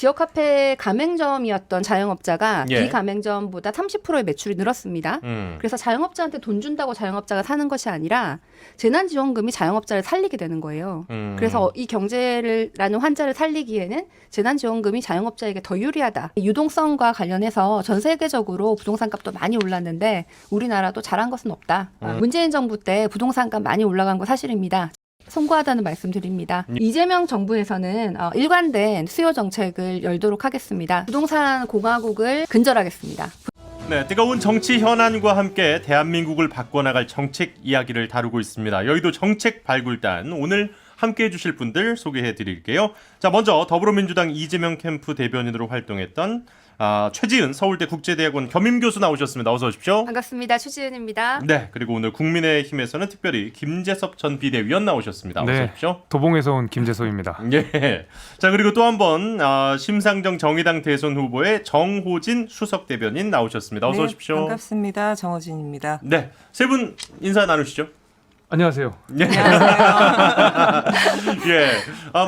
지역 카페 가맹점이었던 자영업자가 예. 비가맹점보다 30%의 매출이 늘었습니다. 그래서 자영업자한테 돈 준다고 자영업자가 사는 것이 아니라 재난지원금이 자영업자를 살리게 되는 거예요. 그래서 이 경제라는 환자를 살리기에는 재난지원금이 자영업자에게 더 유리하다. 유동성과 관련해서 전 세계적으로 부동산값도 많이 올랐는데 우리나라도 잘한 것은 없다. 문재인 정부 때 부동산값 많이 올라간 거 사실입니다. 송구하다는 말씀드립니다. 이재명 정부에서는 일관된 수요 정책을 열도록 하겠습니다. 부동산 공화국을 근절하겠습니다. 네, 뜨거운 정치 현안과 함께 대한민국을 바꿔나갈 정책 이야기를 다루고 있습니다. 여의도 정책 발굴단 오늘 함께해 주실 분들 소개해 드릴게요. 자, 먼저 더불어민주당 이재명 캠프 대변인으로 활동했던 최지은 서울대 국제대학원 겸임교수 나오셨습니다. 어서 오십시오. 반갑습니다. 최지은입니다. 네, 그리고 오늘 국민의힘에서는 특별히 김재섭 전 비대위원 나오셨습니다. 어서 네, 오십시오. 도봉에서 온 김재섭입니다. 예. 자, 그리고 또 한 번 심상정 정의당 대선 후보의 정호진 수석 대변인 나오셨습니다. 어서 네, 오십시오. 반갑습니다. 정호진입니다. 네, 세 분 인사 나누시죠. 안녕하세요. 예. 예.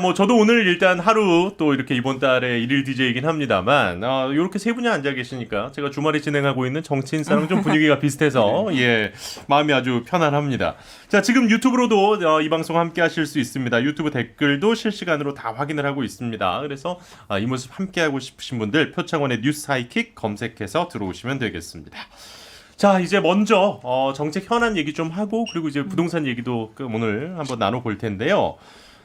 뭐 저도 오늘 일단 하루 또 이렇게 이번 달에 일일 DJ이긴 합니다만 이렇게 세 분이 앉아 계시니까 제가 주말에 진행하고 있는 정치인사랑 좀 분위기가 비슷해서 예, 마음이 아주 편안합니다. 자, 지금 유튜브로도 이 방송 함께 하실 수 있습니다. 유튜브 댓글도 실시간으로 다 확인을 하고 있습니다. 그래서 이 모습 함께 하고 싶으신 분들 표창원의 뉴스 하이킥 검색해서 들어오시면 되겠습니다. 자, 이제 먼저 정책 현안 얘기 좀 하고 그리고 이제 부동산 얘기도 오늘 한번 나눠볼 텐데요.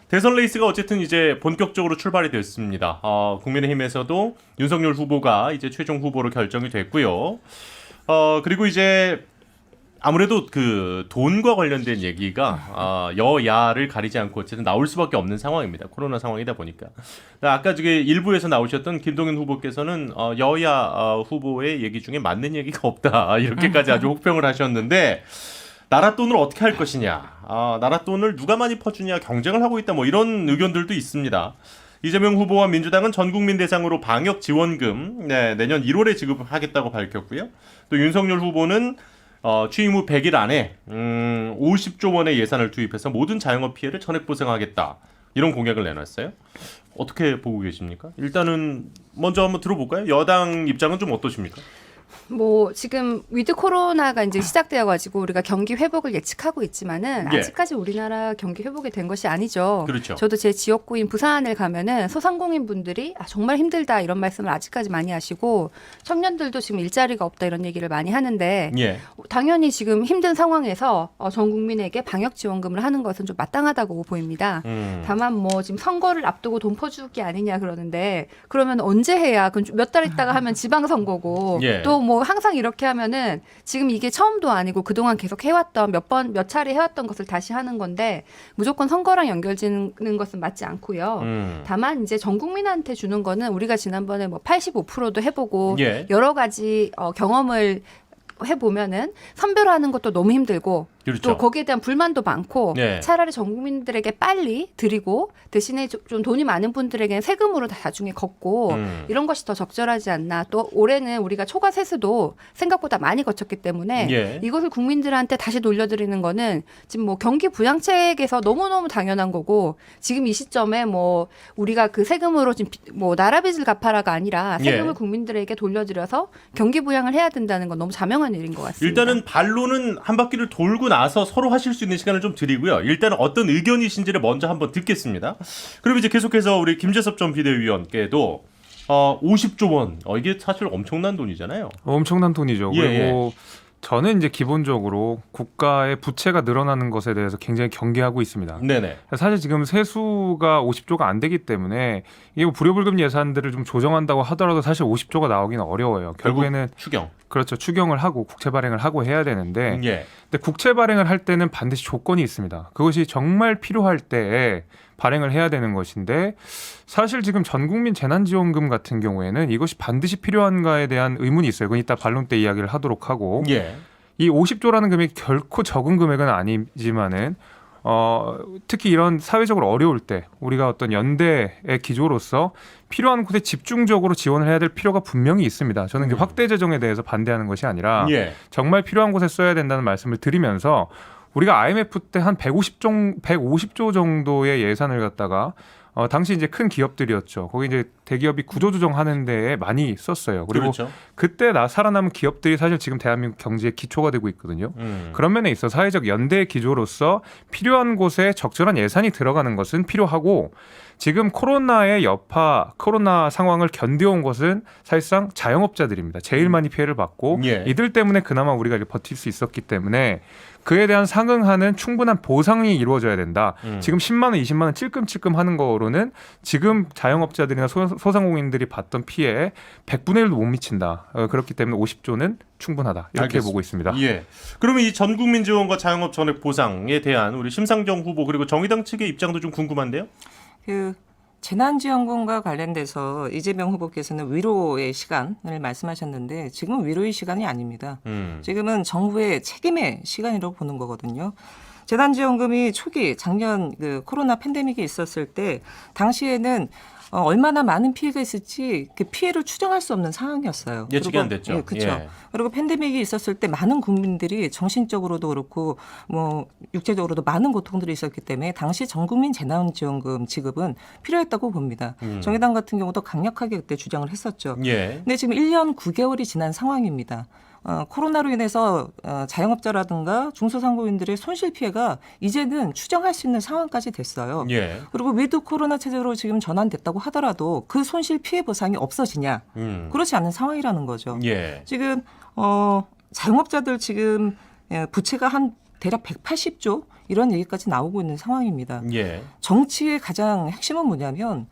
대선 레이스가 어쨌든 이제 본격적으로 출발이 됐습니다. 국민의힘에서도 윤석열 후보가 이제 최종 후보로 결정이 됐고요. 그리고 이제 아무래도 그 돈과 관련된 얘기가 여야를 가리지 않고 어쨌든 나올 수밖에 없는 상황입니다. 코로나 상황이다 보니까. 아까 저기 일부에서 나오셨던 김동연 후보께서는 여야 후보의 얘기 중에 맞는 얘기가 없다. 이렇게까지 아주 혹평을 하셨는데 나라 돈을 어떻게 할 것이냐. 나라 돈을 누가 많이 퍼주냐 경쟁을 하고 있다. 뭐 이런 의견들도 있습니다. 이재명 후보와 민주당은 전 국민 대상으로 방역 지원금 내년 1월에 지급하겠다고 밝혔고요. 또 윤석열 후보는 취임 후 100일 안에 50조 원의 예산을 투입해서 모든 자영업 피해를 전액 보상하겠다. 이런 공약을 내놨어요. 어떻게 보고 계십니까? 일단은 먼저 한번 들어볼까요? 여당 입장은 좀 어떠십니까? 뭐 지금 위드 코로나가 이제 시작되어 가지고 우리가 경기 회복을 예측하고 있지만은 예. 아직까지 우리나라 경기 회복이 된 것이 아니죠. 그렇죠. 저도 제 지역구인 부산을 가면은 소상공인 분들이 정말 힘들다 이런 말씀을 아직까지 많이 하시고 청년들도 지금 일자리가 없다 이런 얘기를 많이 하는데 예. 당연히 지금 힘든 상황에서 전 국민에게 방역 지원금을 하는 것은 좀 마땅하다고 보입니다. 다만 뭐 지금 선거를 앞두고 돈 퍼주기 아니냐 그러는데 그러면 언제 해야 몇 달 있다가 하면 지방선거고 예. 또 뭐 항상 이렇게 하면은 지금 이게 처음도 아니고 그동안 계속 해왔던 몇 차례 해왔던 것을 다시 하는 건데 무조건 선거랑 연결지는 것은 맞지 않고요. 다만 이제 전 국민한테 주는 거는 우리가 지난번에 뭐 85%도 해보고 예. 여러 가지 경험을 해보면은 선별하는 것도 너무 힘들고 그렇죠. 또 거기에 대한 불만도 많고 네. 차라리 전 국민들에게 빨리 드리고 대신에 좀 돈이 많은 분들에게는 세금으로 다 나중에 걷고 이런 것이 더 적절하지 않나. 또 올해는 우리가 초과 세수도 생각보다 많이 거쳤기 때문에 예. 이것을 국민들한테 다시 돌려드리는 거는 지금 뭐 경기 부양책에서 너무너무 당연한 거고 지금 이 시점에 뭐 우리가 그 세금으로 지금 뭐 나라 빚을 갚아라가 아니라 세금을 예. 국민들에게 돌려드려서 경기 부양을 해야 된다는 건 너무 자명한 일인 것 같습니다. 일단은 반론은 한 바퀴를 돌고 나서 서로 하실 수 있는 시간을 좀 드리고요. 일단은 어떤 의견이신지를 먼저 한번 듣겠습니다. 그럼 이제 계속해서 우리 김재섭 전 비대위원께도 50조 원 이게 사실 엄청난 돈이잖아요. 엄청난 돈이죠. 예, 그리고 저는 이제 기본적으로 국가의 부채가 늘어나는 것에 대해서 굉장히 경계하고 있습니다. 네네. 사실 지금 세수가 50조가 안 되기 때문에 이게 뭐 불효불금 예산들을 좀 조정한다고 하더라도 사실 50조가 나오기는 어려워요. 결국에는 추경. 그렇죠. 추경을 하고 국채 발행을 하고 해야 되는데 예. 근데 국채 발행을 할 때는 반드시 조건이 있습니다. 그것이 정말 필요할 때에 발행을 해야 되는 것인데 사실 지금 전국민 재난지원금 같은 경우에는 이것이 반드시 필요한가에 대한 의문이 있어요. 그건 이따 반론 때 이야기를 하도록 하고 예. 이 50조라는 금액이 결코 적은 금액은 아니지만은 특히 이런 사회적으로 어려울 때 우리가 어떤 연대의 기조로서 필요한 곳에 집중적으로 지원을 해야 될 필요가 분명히 있습니다. 저는 이제 확대 재정에 대해서 반대하는 것이 아니라 예. 정말 필요한 곳에 써야 된다는 말씀을 드리면서 우리가 IMF 때 한 150조 정도의 예산을 갖다가 당시 이제 큰 기업들이었죠. 거기 이제 대기업이 구조조정하는 데에 많이 썼어요. 그리고 그렇죠. 그때 살아남은 기업들이 사실 지금 대한민국 경제의 기초가 되고 있거든요. 그런 면에 있어 사회적 연대 기조로서 필요한 곳에 적절한 예산이 들어가는 것은 필요하고 지금 코로나의 여파, 코로나 상황을 견뎌온 것은 사실상 자영업자들입니다. 제일 많이 피해를 받고 예. 이들 때문에 그나마 우리가 이렇게 버틸 수 있었기 때문에 그에 대한 상응하는 충분한 보상이 이루어져야 된다. 지금 10만 원, 20만 원 찔끔찔끔 하는 거로는 지금 자영업자들이나 소상공인들이 받던 피해에 100분의 1도 못 미친다. 그렇기 때문에 50조는 충분하다. 이렇게 알겠습니다. 보고 있습니다. 예. 그러면 이 전국민 지원과 자영업 전액 보상에 대한 우리 심상정 후보 그리고 정의당 측의 입장도 좀 궁금한데요. 그 재난지원금과 관련돼서 이재명 후보께서는 위로의 시간을 말씀하셨는데 지금은 위로의 시간이 아닙니다. 지금은 정부의 책임의 시간이라고 보는 거거든요. 재난지원금이 초기 작년 그 코로나 팬데믹이 있었을 때 당시에는 얼마나 많은 피해가 있을지 그 피해를 추정할 수 없는 상황이었어요. 예측이 안 됐죠. 예, 그렇죠. 예. 그리고 팬데믹이 있었을 때 많은 국민들이 정신적으로도 그렇고 뭐 육체적으로도 많은 고통들이 있었기 때문에 당시 전국민 재난지원금 지급은 필요했다고 봅니다. 정의당 같은 경우도 강력하게 그때 주장을 했었죠. 예. 근데 지금 1년 9개월이 지난 상황입니다. 코로나로 인해서 자영업자라든가 중소상공인들의 손실 피해가 이제는 추정할 수 있는 상황까지 됐어요. 예. 그리고 위드 코로나 체제로 지금 전환됐다고 하더라도 그 손실 피해 보상이 없어지냐? 그렇지 않은 상황이라는 거죠. 예. 지금 자영업자들 지금 부채가 한 대략 180조 이런 얘기까지 나오고 있는 상황입니다. 예. 정치의 가장 핵심은 뭐냐면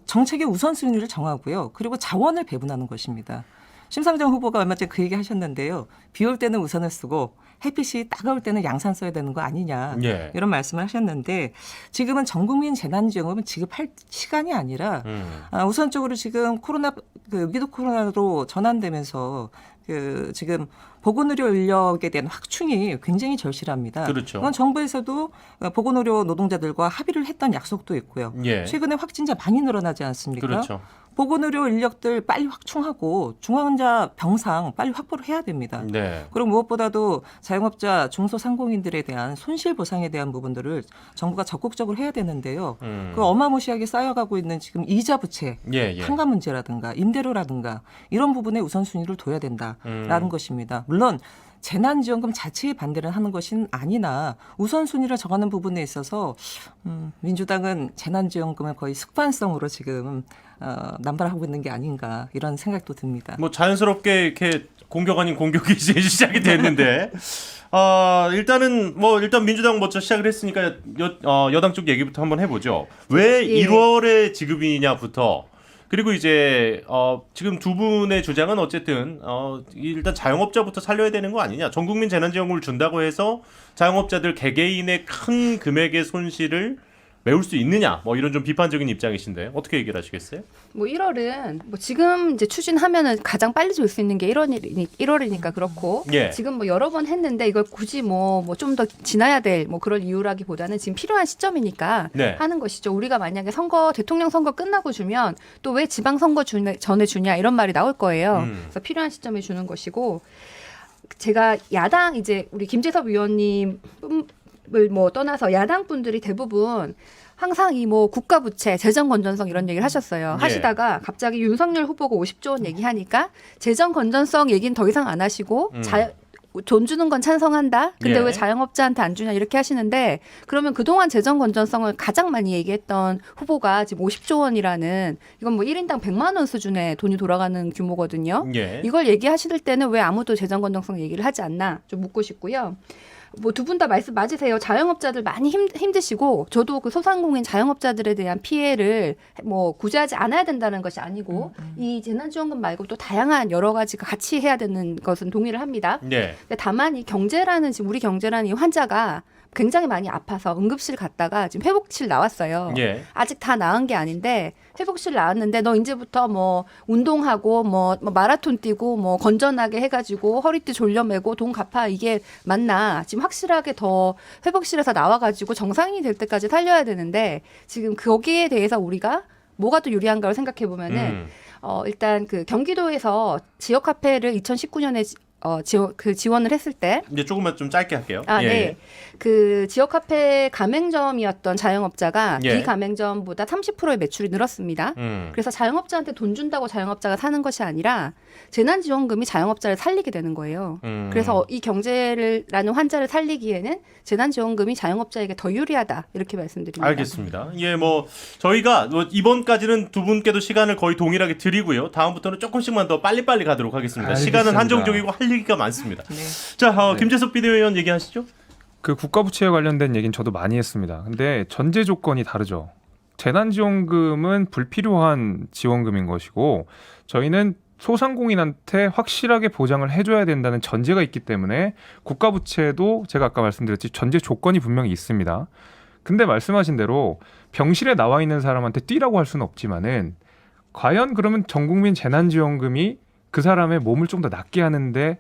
정책의 우선순위를 정하고요. 그리고 자원을 배분하는 것입니다. 심상정 후보가 얼마 전에 그 얘기 하셨는데요. 비 올 때는 우산을 쓰고 햇빛이 따가울 때는 양산 써야 되는 거 아니냐. 예. 이런 말씀을 하셨는데 지금은 전국민 재난지원금을 지급할 시간이 아니라 우선적으로 지금 위드 코로나로 전환되면서 지금 보건의료 인력에 대한 확충이 굉장히 절실합니다. 그렇죠. 그건 정부에서도 보건의료 노동자들과 합의를 했던 약속도 있고요. 예. 최근에 확진자 많이 늘어나지 않습니까? 그렇죠. 보건의료 인력들 빨리 확충하고 중환자 병상 빨리 확보를 해야 됩니다. 네. 그리고 무엇보다도 자영업자 중소상공인들에 대한 손실 보상에 대한 부분들을 정부가 적극적으로 해야 되는데요. 그 어마무시하게 쌓여가고 있는 지금 이자 부채, 예. 한가 문제라든가 임대료라든가 이런 부분에 우선순위를 둬야 된다라는 것입니다. 물론 재난지원금 자체에 반대를 하는 것은 아니나 우선순위를 정하는 부분에 있어서 민주당은 재난지원금을 거의 습관성으로 지금 남발하고 있는 게 아닌가 이런 생각도 듭니다. 뭐 자연스럽게 이렇게 공격 아닌 공격이 이제 시작이 됐는데 일단 민주당 먼저 시작을 했으니까 여당 쪽 얘기부터 한번 해보죠. 왜 예. 1월에 지급이냐부터 그리고 이제 지금 두 분의 주장은 어쨌든 일단 자영업자부터 살려야 되는 거 아니냐. 전국민 재난지원금을 준다고 해서 자영업자들 개개인의 큰 금액의 손실을 메울 수 있느냐. 뭐 이런 좀 비판적인 입장이신데 어떻게 얘기를 하시겠어요? 뭐 1월은 뭐 지금 이제 추진하면은 가장 빨리 줄 수 있는 게 1월이니까 그렇고 예. 지금 뭐 여러 번 했는데 이걸 굳이 뭐 좀 더 지나야 될 뭐 그럴 이유라기보다는 지금 필요한 시점이니까 네. 하는 것이죠. 우리가 만약에 대통령 선거 끝나고 주면 또 왜 지방 선거 전에 주냐 이런 말이 나올 거예요. 그래서 필요한 시점에 주는 것이고 제가 야당 이제 우리 김재섭 의원님을 뭐 떠나서 야당 분들이 대부분 항상 이 뭐 국가 부채, 재정 건전성 이런 얘기를 하셨어요. 예. 하시다가 갑자기 윤석열 후보가 50조 원 얘기하니까 재정 건전성 얘기는 더 이상 안 하시고 돈 주는 건 찬성한다. 근데 예. 왜 자영업자한테 안 주냐 이렇게 하시는데 그러면 그동안 재정 건전성을 가장 많이 얘기했던 후보가 지금 50조 원이라는 이건 뭐 1인당 100만 원 수준의 돈이 돌아가는 규모거든요. 예. 이걸 얘기하실 때는 왜 아무도 재정 건전성 얘기를 하지 않나 좀 묻고 싶고요. 뭐 두 분 다 말씀 맞으세요. 자영업자들 많이 힘드시고 저도 그 소상공인 자영업자들에 대한 피해를 뭐 구제하지 않아야 된다는 것이 아니고 이 재난지원금 말고 또 다양한 여러 가지가 같이 해야 되는 것은 동의를 합니다. 네. 근데 다만 이 경제라는 지금 우리 경제라는 이 환자가 굉장히 많이 아파서 응급실 갔다가 지금 회복실 나왔어요. 예. 아직 다 나은 게 아닌데 회복실 나왔는데 너 이제부터 뭐 운동하고 뭐 마라톤 뛰고 뭐 건전하게 해가지고 허리띠 졸려매고 돈 갚아 이게 맞나? 지금 확실하게 더 회복실에서 나와가지고 정상인이 될 때까지 살려야 되는데 지금 거기에 대해서 우리가 뭐가 더 유리한가를 생각해 보면은 일단 그 경기도에서 지역 화폐를 2019년에 지원을 했을 때 이제 조금만 좀 짧게 할게요. 네. 그 지역 카페 가맹점이었던 자영업자가 예. 비가맹점보다 30%의 매출이 늘었습니다. 그래서 자영업자한테 돈 준다고 자영업자가 사는 것이 아니라 재난지원금이 자영업자를 살리게 되는 거예요. 그래서 이 경제라는 환자를 살리기에는 재난지원금이 자영업자에게 더 유리하다 이렇게 말씀드립니다. 알겠습니다. 뭐 저희가 이번까지는 두 분께도 시간을 거의 동일하게 드리고요. 다음부터는 조금씩만 더 빨리빨리 가도록 하겠습니다. 알겠습니다. 시간은 한정적이고 할 얘기가 많습니다. 네. 자, 김재섭 비대위원 얘기하시죠. 그 국가부채에 관련된 얘기는 저도 많이 했습니다. 근데 전제 조건이 다르죠. 재난지원금은 불필요한 지원금인 것이고 저희는 소상공인한테 확실하게 보장을 해줘야 된다는 전제가 있기 때문에 국가부채도 제가 아까 말씀드렸지 전제 조건이 분명히 있습니다. 근데 말씀하신 대로 병실에 나와 있는 사람한테 뛰라고 할 수는 없지만은 과연 그러면 전국민 재난지원금이 그 사람의 몸을 좀 더 낫게 하는데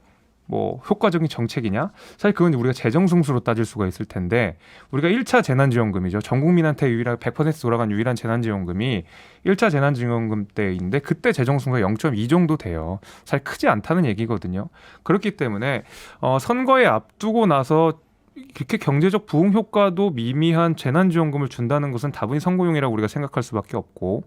뭐 효과적인 정책이냐? 사실 그건 우리가 재정승수로 따질 수가 있을 텐데 우리가 1차 재난지원금이죠. 전 국민한테 유일하게 100% 돌아간 유일한 재난지원금이 1차 재난지원금 때인데 그때 재정승수가 0.2 정도 돼요. 사실 크지 않다는 얘기거든요. 그렇기 때문에 선거에 앞두고 나서 이렇게 경제적 부흥 효과도 미미한 재난지원금을 준다는 것은 다분히 선거용이라고 우리가 생각할 수밖에 없고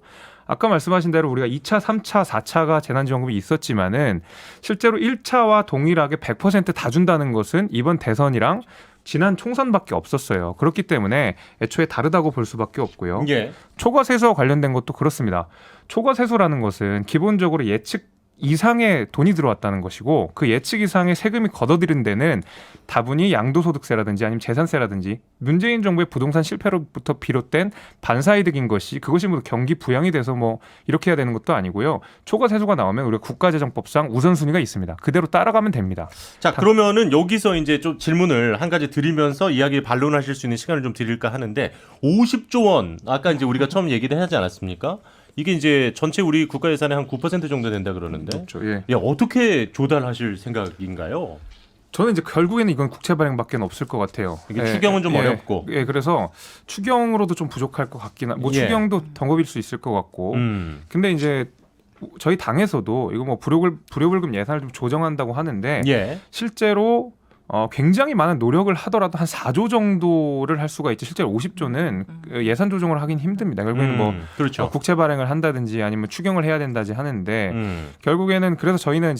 아까 말씀하신 대로 우리가 2차, 3차, 4차가 재난지원금이 있었지만은 실제로 1차와 동일하게 100% 다 준다는 것은 이번 대선이랑 지난 총선밖에 없었어요. 그렇기 때문에 애초에 다르다고 볼 수밖에 없고요. 예. 초과세수와 관련된 것도 그렇습니다. 초과세수라는 것은 기본적으로 예측 이상의 돈이 들어왔다는 것이고 그 예측 이상의 세금이 걷어들인 데는 다분히 양도소득세라든지 아니면 재산세라든지 문재인 정부의 부동산 실패로부터 비롯된 반사이득인 것이 그것이 뭐 경기 부양이 돼서 뭐 이렇게 해야 되는 것도 아니고요. 초과세수가 나오면 우리가 국가재정법상 우선순위가 있습니다. 그대로 따라가면 됩니다. 자, 그러면은 여기서 이제 좀 질문을 한 가지 드리면서 이야기 반론하실 수 있는 시간을 좀 드릴까 하는데 50조 원 아까 이제 우리가 처음 얘기를 하지 않았습니까? 이게 이제 전체 우리 국가 예산의 한 9% 정도 된다 그러는데 그렇죠. 예. 어떻게 조달하실 생각인가요? 저는 이제 결국에는 이건 국채 발행밖에 없을 것 같아요. 이게 추경은 좀 어렵고. 예, 그래서 추경으로도 좀 부족할 것 같긴 뭐 예. 추경도 덩어빌 수 있을 것 같고. 근데 이제 저희 당에서도 이거 뭐 불효불급 예산을 좀 조정한다고 하는데 예. 실제로 굉장히 많은 노력을 하더라도 한 4조 정도를 할 수가 있지 실제로 50조는 예산 조정을 하긴 힘듭니다. 결국에는 뭐 그렇죠. 국채 발행을 한다든지 아니면 추경을 해야 된다지 하는데 결국에는 그래서 저희는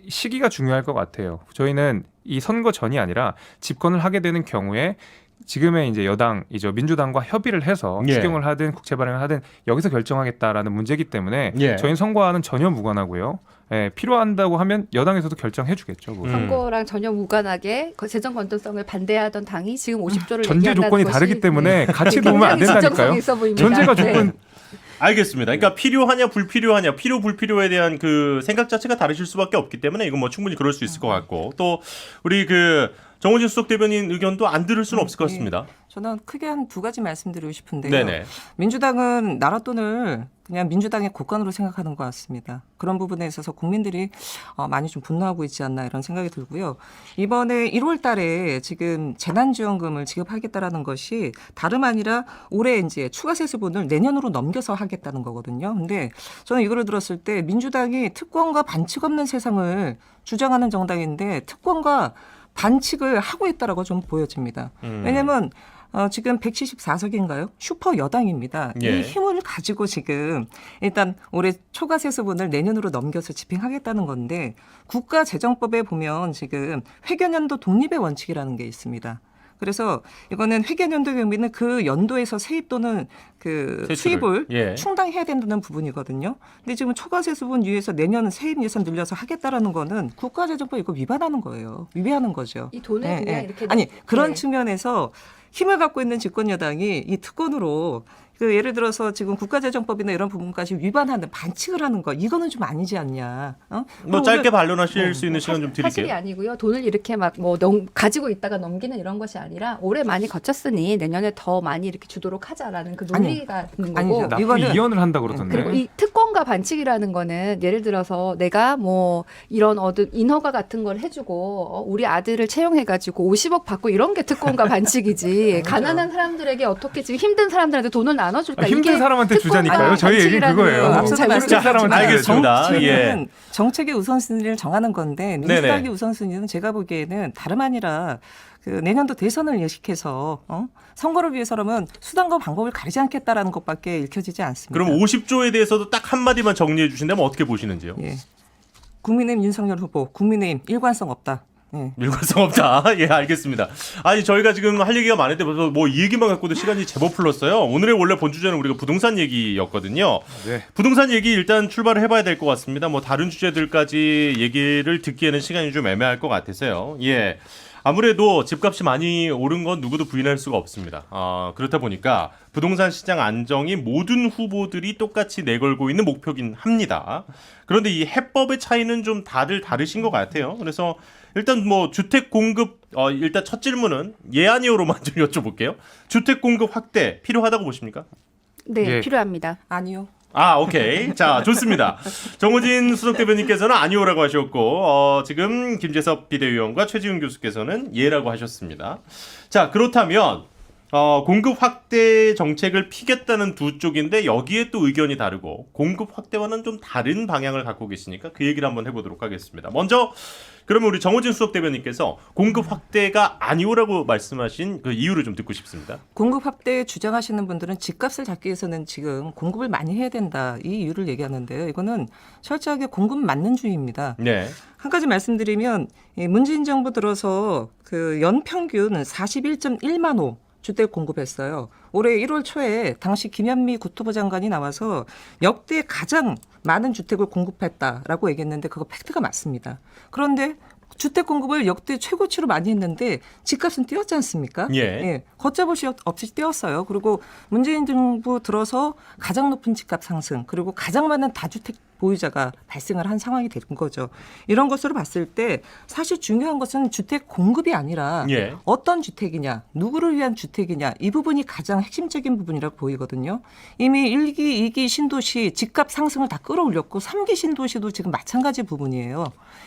시기가 중요할 것 같아요. 저희는 이 선거 전이 아니라 집권을 하게 되는 경우에 지금의 이제 여당이죠. 민주당과 협의를 해서 예. 추경을 하든 국채 발행을 하든 여기서 결정하겠다라는 문제이기 때문에 예. 저희는 선거와는 전혀 무관하고요. 예, 필요한다고 하면 여당에서도 결정해 주겠죠. 선거랑 전혀 무관하게 재정 건전성을 반대하던 당이 지금 50조를 전제 얘기한다는 조건이 것이 다르기 때문에 같이 놓으면 안 굉장히 된다니까요. 진정성이 있어 보입니다. 전제가 네. 조건 알겠습니다. 그러니까 필요하냐 불필요하냐 필요 불필요에 대한 그 생각 자체가 다르실 수밖에 없기 때문에 이건 뭐 충분히 그럴 수 있을 것 같고 또 우리 그 정호진 수석 대변인 의견도 안 들을 수는 없을 것 같습니다. 저는 크게 한 두 가지 말씀드리고 싶은데요. 네네. 민주당은 나라 돈을 그냥 민주당의 국간으로 생각하는 것 같습니다. 그런 부분에 있어서 국민들이 많이 좀 분노하고 있지 않나 이런 생각이 들고요. 이번에 1월 달에 지금 재난지원금을 지급하겠다라는 것이 다름 아니라 올해 이제 추가세수분을 내년으로 넘겨서 하겠다는 거거든요. 근데 저는 이거를 들었을 때 민주당이 특권과 반칙 없는 세상을 주장하는 정당인데 특권과 반칙을 하고 있다라고 좀 보여집니다. 왜냐하면 지금 174석인가요? 슈퍼 여당입니다. 예. 이 힘을 가지고 지금 일단 올해 초과세수분을 내년으로 넘겨서 집행하겠다는 건데 국가재정법에 보면 지금 회계연도 독립의 원칙이라는 게 있습니다. 그래서 이거는 회계연도의 의미는 그 연도에서 세입 또는 그 수입을 예. 충당해야 된다는 부분이거든요. 근데 지금 초과세수분 위에서 내년 세입 예산 늘려서 하겠다라는 거는 국가재정법 이거 위반하는 거예요. 위배하는 거죠. 이 돈을 그냥 이렇게 아니 그런 네. 측면에서 힘을 갖고 있는 집권 여당이 이 특권으로 그 예를 들어서 지금 국가재정법이나 이런 부분까지 위반하는 반칙을 하는 거 이거는 좀 아니지 않냐. 뭐 짧게 반론하실 수 있는 시간 좀 사실이 드릴게요. 아니고요. 돈을 이렇게 막 뭐 가지고 있다가 넘기는 이런 것이 아니라 올해 많이 거쳤으니 내년에 더 많이 이렇게 주도록 하자라는 그 논리가 있는 거고. 아니죠. 납부 이거는- 이연을 한다 그러던데. 그리고 이 특권과 반칙이라는 거는 예를 들어서 내가 뭐 이런 인허가 같은 걸 해주고 우리 아들을 채용해가지고 50억 받고 이런 게 특권과 반칙이지. 가난한 사람들에게 어떻게 지금 힘든 사람들한테 돈을 나눠줄까? 힘든 이게 사람한테 특권 주자니까요. 저희 얘기는 반칙이라는 그거예요. 앞서도 잘 힘든 사람한테 말씀드렸지만 알겠습니다. 정책은 예. 정책의 우선순위를 정하는 건데 민주당의 네네. 우선순위는 제가 보기에는 다름 아니라 그 내년도 대선을 예식해서 선거를 위해서라면 수단과 방법을 가리지 않겠다라는 것밖에 읽혀지지 않습니다. 그럼 50조에 대해서도 딱 한마디만 정리해 주신다면 어떻게 보시는지요? 예. 국민의힘 윤석열 후보, 국민의힘 일관성 없다. 예. 일관성 없다. 예, 알겠습니다. 아니, 저희가 지금 할 얘기가 많은데 벌써 뭐 이 얘기만 갖고도 시간이 제법 흘렀어요. 오늘의 원래 본 주제는 우리가 부동산 얘기였거든요. 네. 부동산 얘기 일단 출발을 해봐야 될 것 같습니다. 뭐 다른 주제들까지 얘기를 듣기에는 시간이 좀 애매할 것 같아서요. 예. 아무래도 집값이 많이 오른 건 누구도 부인할 수가 없습니다. 그렇다 보니까 부동산 시장 안정이 모든 후보들이 똑같이 내걸고 있는 목표긴 합니다. 그런데 이 해법의 차이는 좀 다들 다르신 것 같아요. 그래서 일단 뭐 주택 공급 일단 첫 질문은 예 아니오로만 좀 여쭤볼게요. 주택 공급 확대 필요하다고 보십니까? 네, 예. 필요합니다. 아니요. 오케이. 자, 좋습니다. 정호진 수석대변인께서는 아니오라고 하셨고, 지금 김재섭 비대위원과 최지훈 교수께서는 예라고 하셨습니다. 자, 그렇다면, 공급 확대 정책을 피겠다는 두 쪽인데, 여기에 또 의견이 다르고, 공급 확대와는 좀 다른 방향을 갖고 계시니까 그 얘기를 한번 해보도록 하겠습니다. 먼저, 그러면 우리 정호진 수석대변인께서 공급 확대가 아니오라고 말씀하신 그 이유를 좀 듣고 싶습니다. 공급 확대 주장하시는 분들은 집값을 잡기 위해서는 지금 공급을 많이 해야 된다. 이 이유를 얘기하는데요. 이거는 철저하게 공급 만능주의입니다. 네. 한 가지 말씀드리면 문재인 정부 들어서 그 연평균 41.1만 호 주택 공급했어요. 올해 1월 초에 당시 김현미 국토부 장관이 나와서 역대 가장 많은 주택을 공급했다라고 얘기했는데 그거 팩트가 맞습니다. 그런데 주택 공급을 역대 최고치로 많이 했는데 집값은 뛰었지 않습니까? 예. 걷잡을 수 없이 뛰었어요. 그리고 문재인 정부 들어서 가장 높은 집값 상승 그리고 가장 많은 다주택 보유자가 발생을 한 상황이 된 거죠. 이런 것으로 봤을 때 사실 중요한 것은 주택 공급이 아니라 예. 어떤 주택이냐, 누구를 위한 주택이냐 이 부분이 가장 핵심적인 부분이라고 보이거든요. 이미 1기, 2기 신도시 집값 상승을 다 끌어올렸고 3기 신도시도 지금 마찬가지 부분이에요.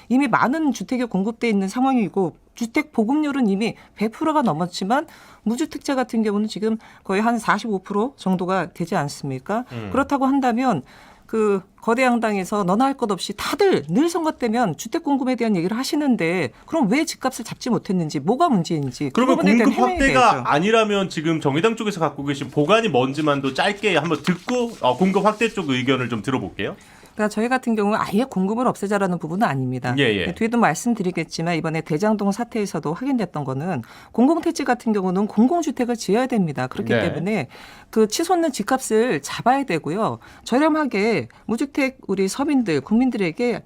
이미 많은 주택이 공급돼 있는 상황이고 주택 보급률은 이미 100%가 넘었지만 무주택자 같은 경우는 지금 거의 한 45% 정도가 되지 않습니까? 그렇다고 한다면 그 거대 양당에서 너나 할 것 없이 다들 늘 선거 때면 주택 공급에 대한 얘기를 하시는데 그럼 왜 집값을 잡지 못했는지 뭐가 문제인지 그러면 그 부분에 대한 공급 해명이 확대가 돼야죠. 아니라면 지금 정의당 쪽에서 갖고 계신 보관이 뭔지만도 짧게 한번 듣고 공급 확대 쪽 의견을 좀 들어볼게요. 그러니까 저희 같은 경우는 아예 공급을 없애자라는 부분은 아닙니다. 예. 뒤에도 말씀드리겠지만 이번에 대장동 사태에서도 확인됐던 거는 공공택지 같은 경우는 공공주택을 지어야 됩니다. 그렇기 네. 때문에 그 치솟는 집값을 잡아야 되고요. 저렴하게 무주택 우리 서민들 국민들에게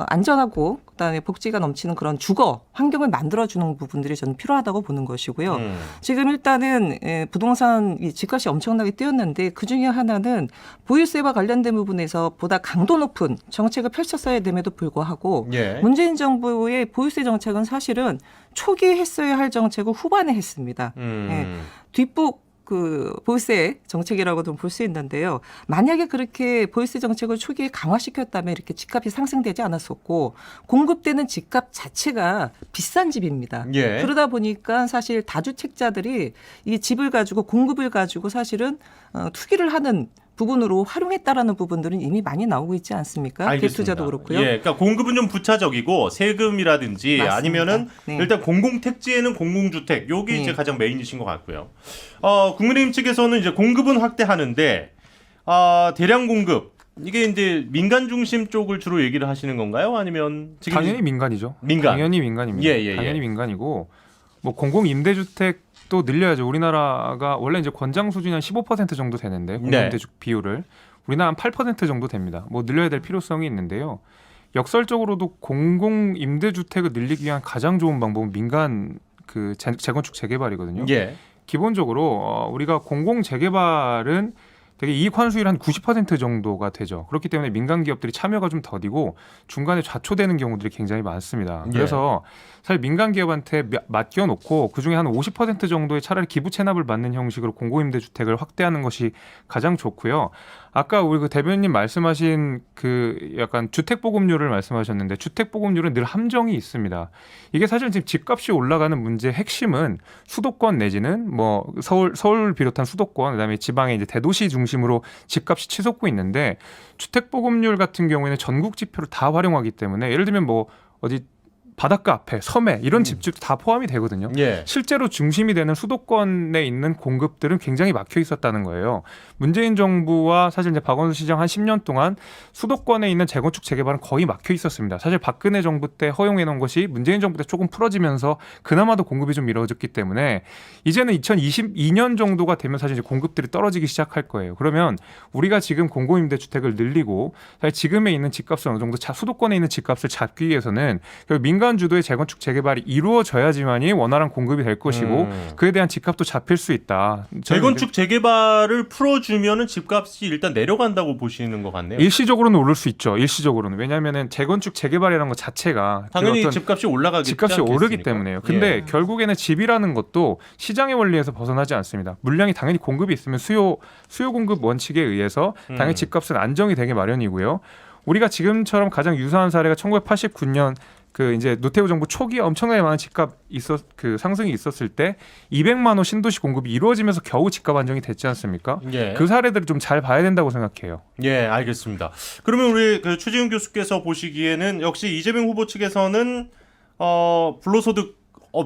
안전하고 그다음에 복지가 넘치는 그런 주거 환경을 만들어주는 부분들이 저는 필요하다고 보는 것이고요. 지금 일단은 부동산 이 집값이 엄청나게 뛰었는데 그중에 하나는 보유세와 관련된 부분에서 보다 강도 높은 정책을 펼쳤어야 됨에도 불구하고 예. 문재인 정부의 보유세 정책은 사실은 초기에 했어야 할 정책을 후반에 했습니다. 뒷북 그 보유세 정책이라고도 볼 수 있는데요. 만약에 그렇게 보유세 정책을 초기에 강화시켰다면 이렇게 집값이 상승되지 않았었고 공급되는 집값 자체가 비싼 집입니다. 예. 그러다 보니까 사실 다주택자들이 이 집을 가지고 공급을 가지고 사실은 투기를 하는 부분으로 활용했다라는 부분들은 이미 많이 나오고 있지 않습니까? 알겠습니다. 갭투자도 그렇고요. 예, 그러니까 공급은 좀 부차적이고 세금이라든지 맞습니다. 아니면은 네. 일단 공공택지에는 공공주택 요게 이제 네. 가장 메인이신 것 같고요. 국민의힘 측에서는 이제 공급은 확대하는데 대량 공급 이게 이제 민간 중심 쪽을 주로 얘기를 하시는 건가요? 아니면 지금 당연히 민간이죠. 민간. 당연히 민간입니다. 예. 당연히 민간이고 뭐 공공 임대주택도 늘려야죠. 우리나라가 원래 이제 권장 수준이 한 15% 정도 되는데 공공 네. 임대주택 비율을 우리나라 한 8% 정도 됩니다. 뭐 늘려야 될 필요성이 있는데요. 역설적으로도 공공 임대주택을 늘리기 위한 가장 좋은 방법은 민간 그 재건축 재개발이거든요. 예. 기본적으로 우리가 공공 재개발은 되게 이익 환수율 한 90% 정도가 되죠. 그렇기 때문에 민간 기업들이 참여가 좀 더디고 중간에 좌초되는 경우들이 굉장히 많습니다. 그래서 사실 민간 기업한테 맡겨놓고 그중에 한 50% 정도의 차라리 기부 체납을 받는 형식으로 공공임대주택을 확대하는 것이 가장 좋고요. 아까 우리 그 대변인 말씀하신 그 약간 주택보급률을 말씀하셨는데 주택보급률은 늘 함정이 있습니다. 이게 사실 지금 집값이 올라가는 문제의 핵심은 수도권 내지는 뭐 서울 비롯한 수도권 그다음에 지방의 이제 대도시 중심으로 집값이 치솟고 있는데 주택보급률 같은 경우에는 전국 지표를 다 활용하기 때문에 예를 들면 뭐 어디 바닷가 앞에 섬에 이런 집들도 다 포함이 되거든요. 실제로 중심이 되는 수도권에 있는 공급들은 굉장히 막혀 있었다는 거예요. 문재인 정부와 사실 이제 박원순 시장 한 10년 동안 수도권에 있는 재건축 재개발은 거의 막혀 있었습니다. 사실 박근혜 정부 때 허용해 놓은 것이 문재인 정부 때 조금 풀어지면서 그나마도 공급이 좀 이루어졌기 때문에 이제는 2022년 정도가 되면 사실 이제 공급들이 떨어지기 시작할 거예요. 그러면 우리가 지금 공공임대주택을 늘리고 사실 지금에 있는 집값을 어느 정도 수도권에 있는 집값을 잡기 위해서는 민간 주도의 재건축 재개발이 이루어져야지만이 원활한 공급이 될 것이고 그에 대한 집값도 잡힐 수 있다. 재건축 재개발을 풀어주면은 집값이 일단 내려간다고 보시는 것 같네요. 일시적으로는 오를 수 있죠. 일시적으로는 왜냐하면은 재건축 재개발이라는 것 자체가 당연히 집값이 올라가겠지 집값이 않겠습니까? 오르기 때문에요. 근데 결국에는 집이라는 것도 시장의 원리에서 벗어나지 않습니다. 물량이 당연히 공급이 있으면 수요 공급 원칙에 의해서 당연히 집값은 안정이 되게 마련이고요. 우리가 지금처럼 가장 유사한 사례가 1989년 그 이제 노태우 정부 초기에 엄청나게 많은 집값 상승이 있었을 때 200만 호 신도시 공급이 이루어지면서 겨우 집값 안정이 됐지 않습니까? 그 사례들을 좀 잘 봐야 된다고 생각해요. 알겠습니다. 그러면 우리 그 추지훈 교수께서 보시기에는 역시 이재명 후보 측에서는 불로소득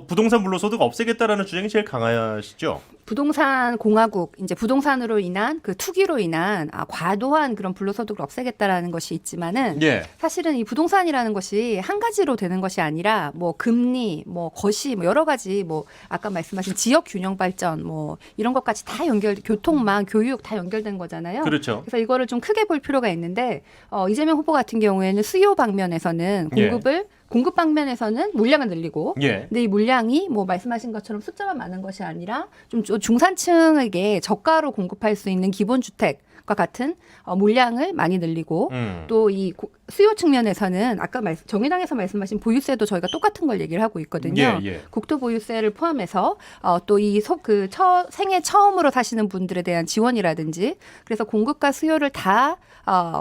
부동산 불로소득 없애겠다라는 주장이 제일 강하시죠? 부동산 공화국, 이제 부동산으로 인한 그 투기로 인한 과도한 그런 불로소득을 없애겠다라는 것이 있지만은 사실은 이 부동산이라는 것이 한 가지로 되는 것이 아니라 뭐 금리, 뭐 거시, 뭐 여러 가지 뭐 아까 말씀하신 지역 균형 발전 뭐 이런 것까지 다 교통망, 교육 다 연결된 거잖아요. 그렇죠. 그래서 이거를 좀 크게 볼 필요가 있는데 이재명 후보 같은 경우에는 수요 방면에서는 공급 방면에서는 물량을 늘리고 근데 이 물량이 뭐 말씀하신 것처럼 숫자만 많은 것이 아니라 좀 중산층에게 저가로 공급할 수 있는 기본주택과 같은 물량을 많이 늘리고 또 이 수요 측면에서는 아까 정의당에서 말씀하신 보유세도 저희가 똑같은 걸 얘기를 하고 있거든요. 국토 보유세를 포함해서 또 이 생애 처음으로 사시는 분들에 대한 지원이라든지 그래서 공급과 수요를 다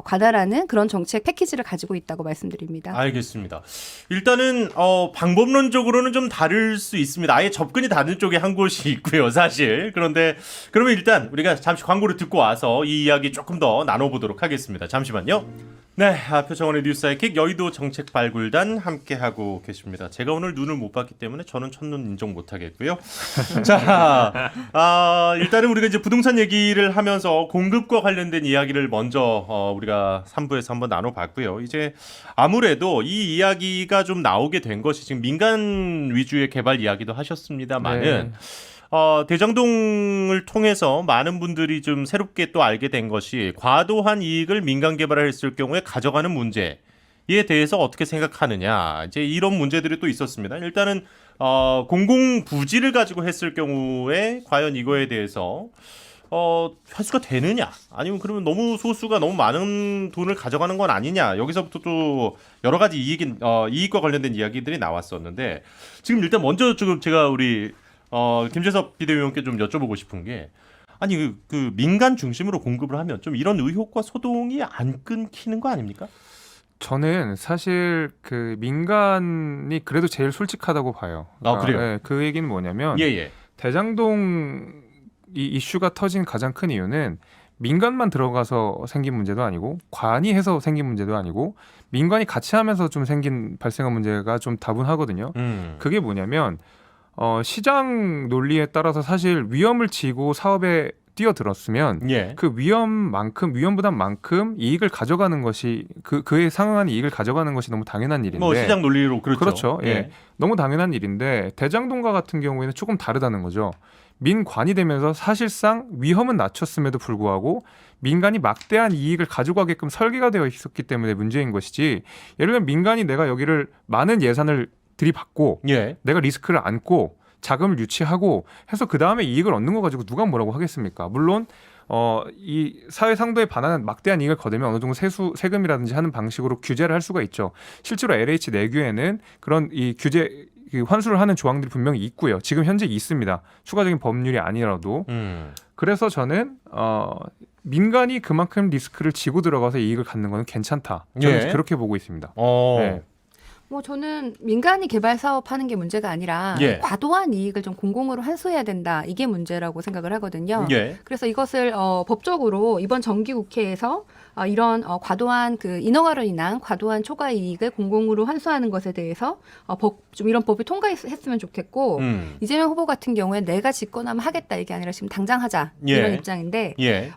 관할하는 그런 정책 패키지를 가지고 있다고 말씀드립니다. 알겠습니다. 일단은 방법론적으로는 좀 다를 수 있습니다. 아예 접근이 다른 쪽에 한 곳이 있고요, 사실. 그런데 그러면 일단 우리가 잠시 광고를 듣고 와서 이 이야기 조금 더 나눠보도록 하겠습니다. 잠시만요. 네, 표창원의 뉴스사이킥 여의도 정책발굴단 함께하고 계십니다. 제가 오늘 눈을 못 봤기 때문에 저는 첫눈 인정 못하겠고요. 자, 일단은 우리가 이제 부동산 얘기를 하면서 공급과 관련된 이야기를 먼저 우리가 3부에서 한번 나눠봤고요. 이제 아무래도 이 이야기가 좀 나오게 된 것이 지금 민간 위주의 개발 이야기도 하셨습니다만은 대장동을 통해서 많은 분들이 좀 새롭게 또 알게 된 것이 과도한 이익을 민간 개발을 했을 경우에 가져가는 문제에 대해서 어떻게 생각하느냐. 이제 이런 문제들이 또 있었습니다. 일단은 공공 부지를 가지고 했을 경우에 과연 이거에 대해서 회수가 되느냐 아니면 그러면 너무 소수가 너무 많은 돈을 가져가는 건 아니냐. 여기서부터 또 여러 가지 이익과 관련된 이야기들이 나왔었는데 지금 일단 먼저 지금 제가 우리 김재섭 비대위원께 좀 여쭤보고 싶은 게 아니 그 민간 중심으로 공급을 하면 좀 이런 의혹과 소동이 안 끊기는 거 아닙니까? 저는 사실 그 민간이 그래도 제일 솔직하다고 봐요. 그러니까, 그래요? 네, 그 얘기는 뭐냐면 대장동 이 이슈가 터진 가장 큰 이유는 민간만 들어가서 생긴 문제도 아니고 관이 해서 생긴 문제도 아니고 민간이 같이 하면서 좀 발생한 문제가 좀 다분하거든요. 그게 뭐냐면 시장 논리에 따라서 사실 위험을 지고 사업에 뛰어들었으면 그 위험부담만큼 이익을 가져가는 것이 그에 상응한 이익을 가져가는 것이 너무 당연한 일인데 뭐 시장 논리로 그렇죠. 너무 당연한 일인데 대장동과 같은 경우에는 조금 다르다는 거죠. 민관이 되면서 사실상 위험은 낮췄음에도 불구하고 민간이 막대한 이익을 가져가게끔 설계가 되어 있었기 때문에 문제인 것이지 예를 들면 민간이 내가 여기를 많은 예산을 들이받고 내가 리스크를 안고 자금을 유치하고 해서 그 다음에 이익을 얻는 거 가지고 누가 뭐라고 하겠습니까? 물론 이 사회 상도에 반하는 막대한 이익을 거두면 어느 정도 세금이라든지 하는 방식으로 규제를 할 수가 있죠. 실제로 LH 내규에는 그런 이 규제 환수를 하는 조항들이 분명히 있고요. 지금 현재 있습니다. 추가적인 법률이 아니라도. 그래서 저는 민간이 그만큼 리스크를 지고 들어가서 이익을 갖는 거는 괜찮다. 저는 예. 그렇게 보고 있습니다. 네. 뭐 저는 민간이 개발 사업하는 게 문제가 아니라 예. 과도한 이익을 좀 공공으로 환수해야 된다. 이게 문제라고 생각을 하거든요. 예. 그래서 이것을 법적으로 이번 정기국회에서 이런 과도한 그 인허가로 인한 과도한 초과 이익을 공공으로 환수하는 것에 대해서 좀 이런 법이 통과했으면 좋겠고 이재명 후보 같은 경우에 내가 집권하면 하겠다 이게 아니라 지금 당장 하자 예. 이런 입장인데 예.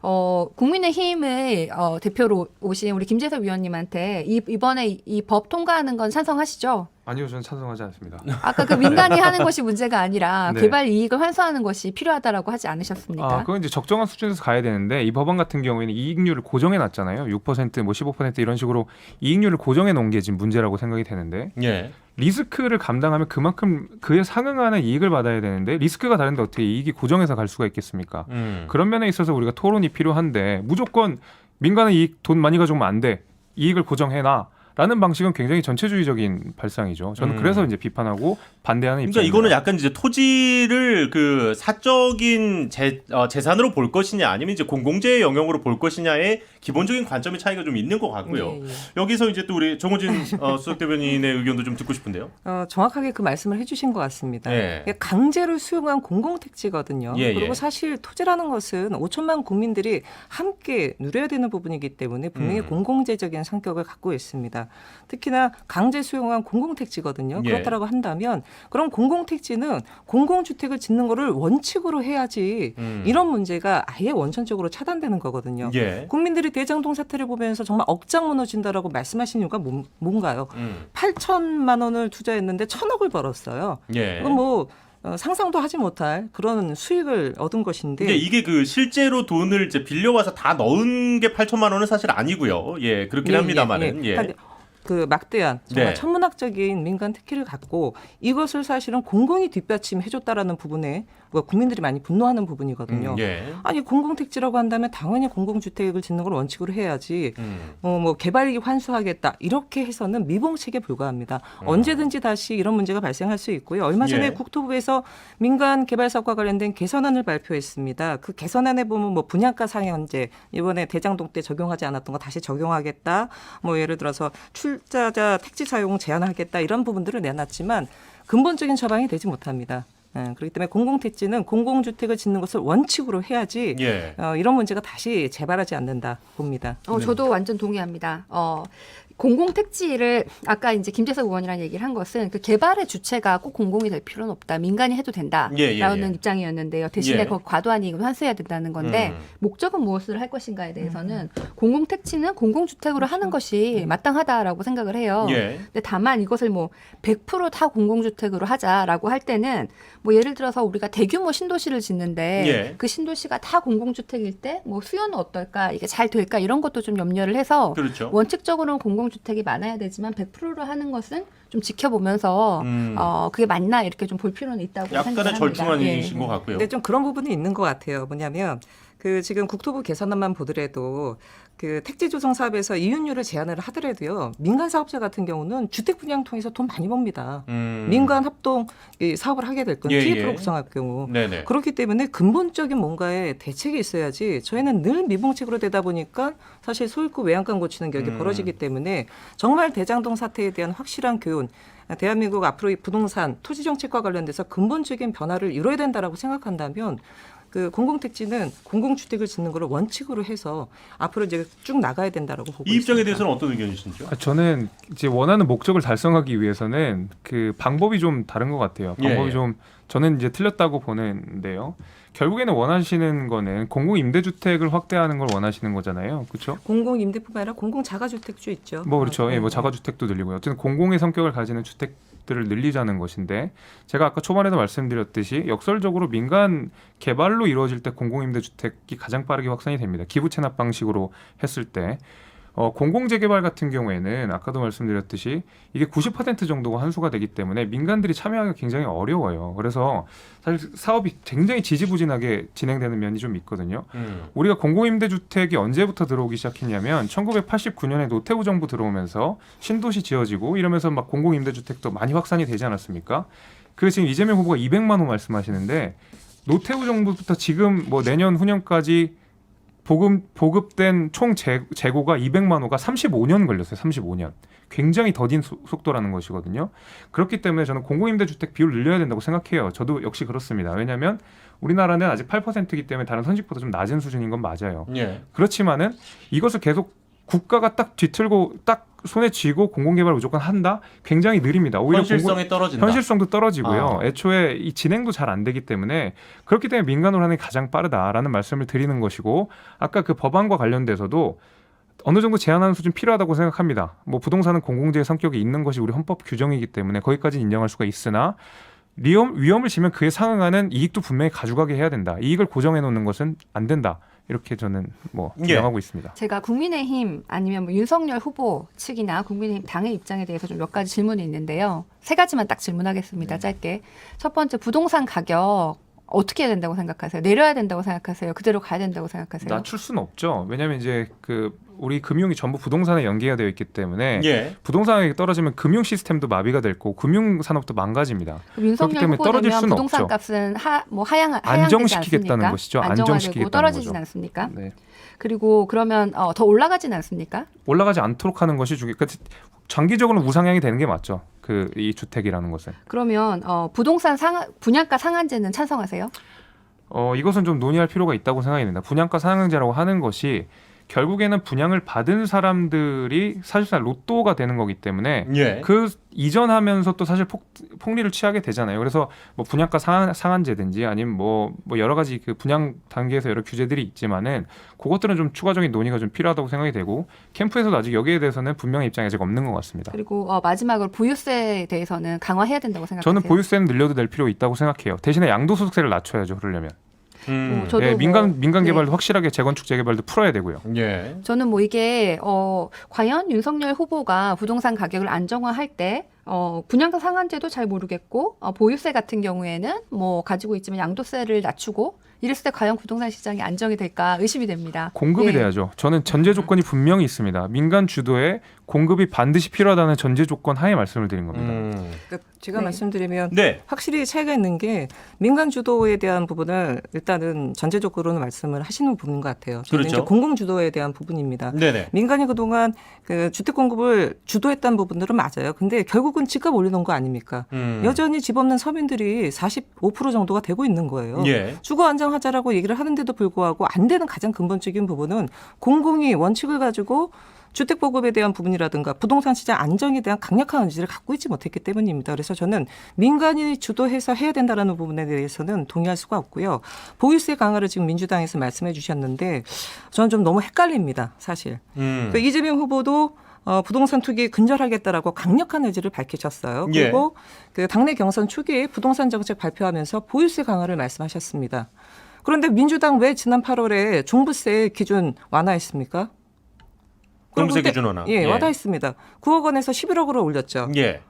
국민의힘의 대표로 오신 우리 김재섭 위원님한테 이번에 이 법 통과하는 건 찬성하시죠? 아니요, 저는 찬성하지 않습니다. 아까 그 민간이 하는 것이 문제가 아니라 네. 개발 이익을 환수하는 것이 필요하다라고 하지 않으셨습니까? 그건 이제 적정한 수준에서 가야 되는데 이 법안 같은 경우에는 이익률을 고정해 놨잖아요. 6%, 뭐 15% 이런 식으로 이익률을 고정해 놓은 게 지금 문제라고 생각이 되는데 예. 리스크를 감당하면 그만큼 그에 상응하는 이익을 받아야 되는데 리스크가 다른데 어떻게 이익이 고정해서 갈 수가 있겠습니까? 그런 면에 있어서 우리가 토론이 필요한데 무조건 민간은 이익 돈 많이 가져오면 안 돼. 이익을 고정해놔. 라는 방식은 굉장히 전체주의적인 발상이죠. 저는 그래서 이제 비판하고 반대하는 그러니까 입장입니다. 이거는 약간 이제 토지를 그 사적인 재산으로 볼 것이냐 아니면 이제 공공재의 영역으로 볼 것이냐의 기본적인 관점의 차이가 좀 있는 것 같고요. 예, 예. 여기서 이제 또 우리 정호진 수석 대변인의 의견도 좀 듣고 싶은데요. 정확하게 그 말씀을 해주신 것 같습니다. 예. 강제로 수용한 공공택지거든요. 예, 예. 그리고 사실 토지라는 것은 5천만 국민들이 함께 누려야 되는 부분이기 때문에 분명히 공공재적인 성격을 갖고 있습니다. 특히나 강제 수용한 공공택지거든요. 예. 그렇다고 한다면 그럼 공공택지는 공공주택을 짓는 거를 원칙으로 해야지 이런 문제가 아예 원천적으로 차단되는 거거든요. 예. 국민들이 대장동 사태를 보면서 정말 억장 무너진다라고 말씀하신 이유가 뭔가요? 8천만 원을 투자했는데 1,000억을 벌었어요. 예. 이건 뭐 상상도 하지 못할 그런 수익을 얻은 것인데. 근데 이게 그 실제로 돈을 이제 빌려와서 다 넣은 게 8천만 원은 사실 아니고요. 예, 그렇긴 합니다만은. 예. 근데 그 막대한 정말 네. 천문학적인 민간 특혜를 갖고 이것을 사실은 공공이 뒷받침해줬다라는 부분에 국민들이 많이 분노하는 부분이거든요. 예. 아니 공공택지라고 한다면 당연히 공공주택을 짓는 걸 원칙으로 해야지. 뭐 개발이익 환수하겠다 이렇게 해서는 미봉책에 불과합니다. 언제든지 다시 이런 문제가 발생할 수 있고요. 얼마 전에 예. 국토부에서 민간 개발 사업과 관련된 개선안을 발표했습니다. 그 개선안에 보면 뭐 분양가 상한제 이번에 대장동 때 적용하지 않았던 거 다시 적용하겠다. 뭐 예를 들어서 출자자 택지 사용 제한하겠다 이런 부분들을 내놨지만 근본적인 처방이 되지 못합니다. 그렇기 때문에 공공택지는 공공주택을 짓는 것을 원칙으로 해야지 예. 이런 문제가 다시 재발하지 않는다 봅니다. 저도 완전 동의합니다. 공공택지를 아까 이제 김재석 의원이랑 얘기를 한 것은 그 개발의 주체가 꼭 공공이 될 필요는 없다. 민간이 해도 된다라는 예, 예, 예. 입장이었는데요. 대신에 예. 그 과도한 이익을 환수해야 된다는 건데 목적은 무엇을 할 것인가에 대해서는 공공택지는 공공주택으로 하는 것이 마땅하다라고 생각을 해요. 예. 근데 다만 이것을 뭐 100% 다 공공주택으로 하자라고 할 때는 뭐 예를 들어서 우리가 대규모 신도시를 짓는데 예. 그 신도시가 다 공공주택일 때 뭐 수요는 어떨까 이게 잘 될까 이런 것도 좀 염려를 해서 그렇죠. 원칙적으로는 공공주택이 많아야 되지만 100%로 하는 것은 좀 지켜보면서 그게 맞나 이렇게 좀 볼 필요는 있다고 약간의 생각합니다. 절충안이신 것 같고요. 근데 좀 그런 부분이 있는 것 같아요. 뭐냐면 그 지금 국토부 개선안만 보더라도 그 택지 조성 사업에서 이윤율을 제한을 하더라도요. 민간 사업자 같은 경우는 주택 분양 통해서 돈 많이 법니다. 민간 합동 이 사업을 하게 될 건 예, TF로 예. 구성할 경우. 네네. 그렇기 때문에 근본적인 뭔가의 대책이 있어야지 저희는 늘 미봉책으로 되다 보니까 사실 소유권 외양간 고치는 격이 벌어지기 때문에 정말 대장동 사태에 대한 확실한 교훈 대한민국 앞으로 이 부동산 토지 정책과 관련돼서 근본적인 변화를 이뤄야 된다라고 생각한다면 그 공공택지는 공공주택을 짓는 걸 원칙으로 해서 앞으로 이제 쭉 나가야 된다라고 보고 이 입장에 있습니다. 대해서는 어떤 의견이신지요? 저는 이제 원하는 목적을 달성하기 위해서는 그 방법이 좀 다른 것 같아요. 방법이 예. 좀 저는 이제 틀렸다고 보는데요. 결국에는 원하시는 거는 공공임대주택을 확대하는 걸 원하시는 거잖아요. 그렇죠? 공공임대뿐만 아니라 공공자가주택도 있죠. 뭐 그렇죠. 예, 뭐 자가주택도 늘리고요. 어쨌든 공공의 성격을 가지는 주택들을 늘리자는 것인데 제가 아까 초반에도 말씀드렸듯이 역설적으로 민간 개발로 이루어질 때 공공임대주택이 가장 빠르게 확산이 됩니다. 기부 체납 방식으로 했을 때 공공재개발 같은 경우에는 아까도 말씀드렸듯이 이게 90% 정도가 환수가 되기 때문에 민간들이 참여하기가 굉장히 어려워요. 그래서 사실 사업이 굉장히 지지부진하게 진행되는 면이 좀 있거든요. 우리가 공공임대주택이 언제부터 들어오기 시작했냐면 1989년에 노태우 정부 들어오면서 신도시 지어지고 이러면서 막 공공임대주택도 많이 확산이 되지 않았습니까? 그 지금 이재명 후보가 200만 호 말씀하시는데 노태우 정부부터 지금 뭐 내년 후년까지 보급된 총 재고가 200만 호가 35년 걸렸어요. 35년. 굉장히 더딘 속도라는 것이거든요. 그렇기 때문에 저는 공공임대주택 비율을 늘려야 된다고 생각해요. 저도 역시 그렇습니다. 왜냐하면 우리나라는 아직 8%이기 때문에 다른 선진국보다 좀 낮은 수준인 건 맞아요. 예. 그렇지만은 이것을 계속 국가가 딱 뒤틀고 딱 손에 쥐고 공공개발을 무조건 한다? 굉장히 느립니다. 오히려 현실성이 떨어진다. 현실성도 떨어지고요. 아. 애초에 이 진행도 잘 안 되기 때문에 그렇기 때문에 민간으로 하는 게 가장 빠르다라는 말씀을 드리는 것이고 아까 그 법안과 관련돼서도 어느 정도 제한하는 수준 필요하다고 생각합니다. 뭐 부동산은 공공재의 성격이 있는 것이 우리 헌법 규정이기 때문에 거기까지 인정할 수가 있으나 위험을 지면 그에 상응하는 이익도 분명히 가져가게 해야 된다. 이익을 고정해 놓는 것은 안 된다. 이렇게 저는 뭐 주장하고 있습니다. 제가 국민의힘 아니면 뭐 윤석열 후보 측이나 국민의힘 당의 입장에 대해서 좀 몇 가지 질문이 있는데요. 3가지만 딱 질문하겠습니다. 짧게. 첫 번째, 부동산 가격 어떻게 해야 된다고 생각하세요? 내려야 된다고 생각하세요? 그대로 가야 된다고 생각하세요? 낮출 수는 없죠. 왜냐하면 이제 우리 금융이 전부 부동산에 연계가 되어 있기 때문에 예. 부동산 가격이 떨어지면 금융 시스템도 마비가 될 거고 금융 산업도 망가집니다. 그럼 윤석열 때문에 후보 떨어질 되면 수는 부동산 없죠. 값은 하향되지 안정시키겠다는 않습니까? 것이죠. 안정화되고 안정시키겠다는 떨어지진 거죠. 않습니까? 네. 그리고 그러면 더 올라가진 않습니까? 올라가지 않도록 하는 것이 장기적으로는 우상향이 되는 게 맞죠. 이 주택이라는 것은. 그러면 부동산 분양가 상한제는 찬성하세요? 이것은 좀 논의할 필요가 있다고 생각이 듭니다. 분양가 상한제라고 하는 것이 결국에는 분양을 받은 사람들이 사실상 로또가 되는 거기 때문에 예. 그 이전하면서 또 사실 폭리를 취하게 되잖아요. 그래서 뭐 분양가 상한제든지 아니면 뭐 여러 가지 그 분양 단계에서 여러 규제들이 있지만은 그것들은 좀 추가적인 논의가 좀 필요하다고 생각이 되고 캠프에서도 아직 여기에 대해서는 분명한 입장이 아직 없는 것 같습니다. 그리고 마지막으로 보유세에 대해서는 강화해야 된다고 생각하세요? 저는 보유세는 늘려도 될 필요가 있다고 생각해요. 대신에 양도소득세를 낮춰야죠. 그러려면. 저도 네, 민간 네. 개발도 확실하게 재건축 재개발도 풀어야 되고요. 예. 저는 뭐 이게 과연 윤석열 후보가 부동산 가격을 안정화할 때 분양가 상한제도 잘 모르겠고 보유세 같은 경우에는 뭐 가지고 있지만 양도세를 낮추고 이랬을 때 과연 부동산 시장이 안정이 될까 의심이 됩니다. 공급이 예. 돼야죠. 저는 전제 조건이 분명히 있습니다. 민간 주도의 공급이 반드시 필요하다는 전제 조건 하에 말씀을 드린 겁니다. 그러니까 제가 네. 말씀드리면 네. 확실히 차이가 있는 게 민간 주도에 대한 부분을 일단은 전제적으로는 말씀을 하시는 부분인 것 같아요. 저는 그렇죠. 이제 공공 주도에 대한 부분입니다. 네네. 민간이 그동안 그 주택 공급을 주도했다는 부분들은 맞아요. 근데 결국은 집값 올리는 거 아닙니까? 여전히 집 없는 서민들이 45% 정도가 되고 있는 거예요. 예. 주거 안정하자라고 얘기를 하는데도 불구하고 안 되는 가장 근본적인 부분은 공공이 원칙을 가지고 주택 보급에 대한 부분이라든가 부동산 시장 안정에 대한 강력한 의지를 갖고 있지 못했기 때문입니다. 그래서 저는 민간이 주도해서 해야 된다라는 부분에 대해서는 동의할 수가 없고요. 보유세 강화를 지금 민주당에서 말씀해 주셨는데 저는 좀 너무 헷갈립니다. 사실. 그러니까 이재명 후보도 부동산 투기 근절하겠다라고 강력한 의지를 밝히셨어요. 그리고 그 당내 경선 초기에 부동산 정책 발표하면서 보유세 강화를 말씀하셨습니다. 그런데 민주당 왜 지난 8월에 종부세 기준 완화했습니까? 종부세 기준 완화. 예, 완화했습니다. 9억 원에서 11억으로 올렸죠. 예.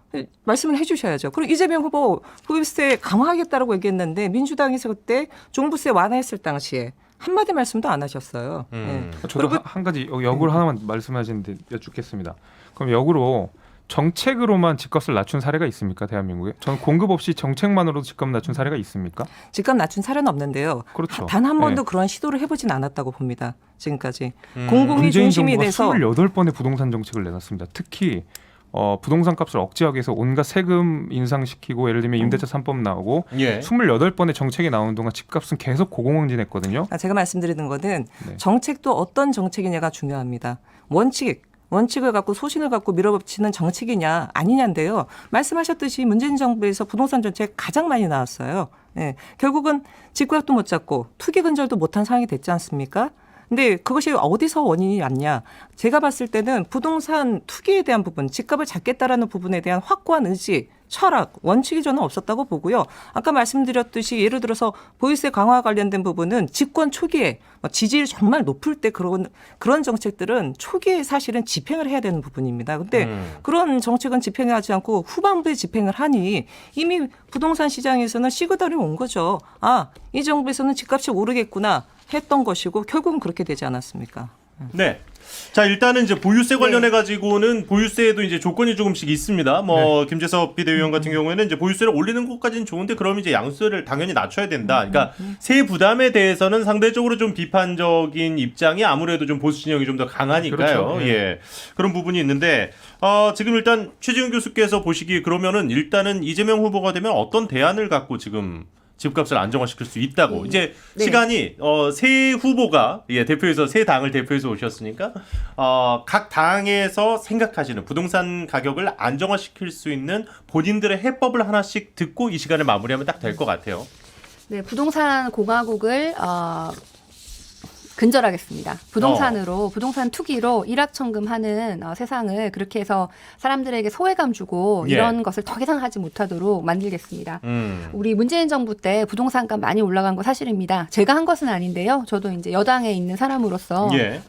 말씀을 해주셔야죠. 그리고 이재명 후보 보유세 강화하겠다라고 얘기했는데 민주당에서 그때 종부세 완화했을 당시에 한마디 말씀도 안 하셨어요. 예. 저도 한 가지 역으로 하나만 말씀하시는데 여쭙겠습니다. 그럼 역으로 정책으로만 집값을 낮춘 사례가 있습니까? 대한민국에? 저는 공급 없이 정책만으로도 집값 낮춘 사례가 있습니까? 집값 낮춘 사례는 없는데요. 그렇죠. 단 한 번도 네. 그런 시도를 해보진 않았다고 봅니다. 지금까지. 공공이 문재인 중심이 정부가 돼서 28번의 부동산 정책을 내놨습니다. 특히 부동산 값을 억제하기 위해서 온갖 세금 인상시키고 예를 들면 임대차 3법 나오고 예. 28번의 정책이 나오는 동안 집값은 계속 고공행진했거든요. 제가 말씀드리는 거는 네. 정책도 어떤 정책이냐가 중요합니다. 원칙을 갖고 소신을 갖고 밀어붙이는 정책이냐 아니냐인데요. 말씀하셨듯이 문재인 정부에서 부동산 정책 가장 많이 나왔어요. 예. 결국은 집값도 못 잡고 투기 근절도 못한 상황이 됐지 않습니까? 근데 그것이 어디서 원인이 왔냐? 제가 봤을 때는 부동산 투기에 대한 부분, 집값을 잡겠다라는 부분에 대한 확고한 의지, 철학, 원칙이 저는 없었다고 보고요. 아까 말씀드렸듯이 예를 들어서 보유세 강화 관련된 부분은 집권 초기에 지지율이 정말 높을 때 그런 정책들은 초기에 사실은 집행을 해야 되는 부분입니다. 근데 그런 정책은 집행하지 않고 후반부에 집행을 하니 이미 부동산 시장에서는 시그널이 온 거죠. 아, 이 정부에서는 집값이 오르겠구나 했던 것이고 결국은 그렇게 되지 않았습니까? 네. 자, 일단은 이제 보유세 관련해 가지고는 보유세에도 이제 조건이 조금씩 있습니다. 뭐 김재섭 비대위원 같은 경우에는 이제 보유세를 올리는 것까지는 좋은데 그럼 이제 양수를 당연히 낮춰야 된다. 그러니까 세액 부담에 대해서는 상대적으로 좀 비판적인 입장이 아무래도 좀 보수 진영이 좀 더 강하니까요. 그렇죠. 예. 그런 부분이 있는데 지금 일단 최지훈 교수께서 보시기에 그러면은 일단은 이재명 후보가 되면 어떤 대안을 갖고 지금 집값을 안정화시킬 수 있다고. 이제 네. 시간이 새 후보가 대표에서 새 당을 대표해서 오셨으니까 각 당에서 생각하시는 부동산 가격을 안정화시킬 수 있는 본인들의 해법을 하나씩 듣고 이 시간을 마무리하면 딱 될 것 같아요. 네, 부동산 공화국을 근절하겠습니다. 부동산으로 부동산 투기로 일확천금하는 세상을 그렇게 해서 사람들에게 소외감 주고 예. 이런 것을 더 이상 하지 못하도록 만들겠습니다. 우리 문재인 정부 때 부동산값 많이 올라간 거 사실입니다. 제가 한 것은 아닌데요. 저도 이제 여당에 있는 사람으로서 예.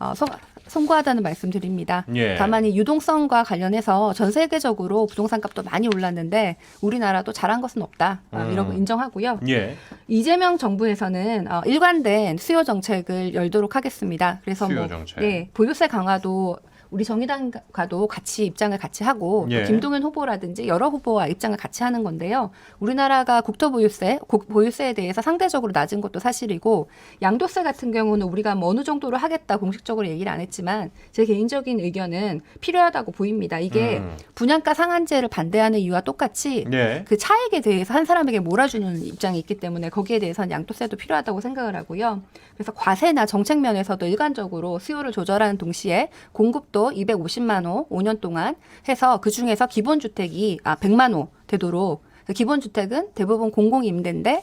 송구하다는 말씀드립니다. 예. 다만 이 유동성과 관련해서 전 세계적으로 부동산값도 많이 올랐는데 우리나라도 잘한 것은 없다. 이런 거 인정하고요. 예. 이재명 정부에서는 일관된 수요 정책을 열도록 하겠습니다. 그래서 수요 정책. 네, 보유세 강화도 우리 정의당과도 같이 입장을 같이 하고 예. 또 김동연 후보라든지 여러 후보와 입장을 같이 하는 건데요. 우리나라가 보유세에 대해서 상대적으로 낮은 것도 사실이고 양도세 같은 경우는 우리가 뭐 어느 정도로 하겠다 공식적으로 얘기를 안 했지만 제 개인적인 의견은 필요하다고 보입니다. 이게 분양가 상한제를 반대하는 이유와 똑같이 예. 그 차익에 대해서 한 사람에게 몰아주는 입장이 있기 때문에 거기에 대해서는 양도세도 필요하다고 생각을 하고요. 그래서 과세나 정책 면에서도 일관적으로 수요를 조절하는 동시에 공급도 250만 호 5년 동안 해서 그중에서 기본주택이 100만 호 되도록 기본주택은 대부분 공공임대인데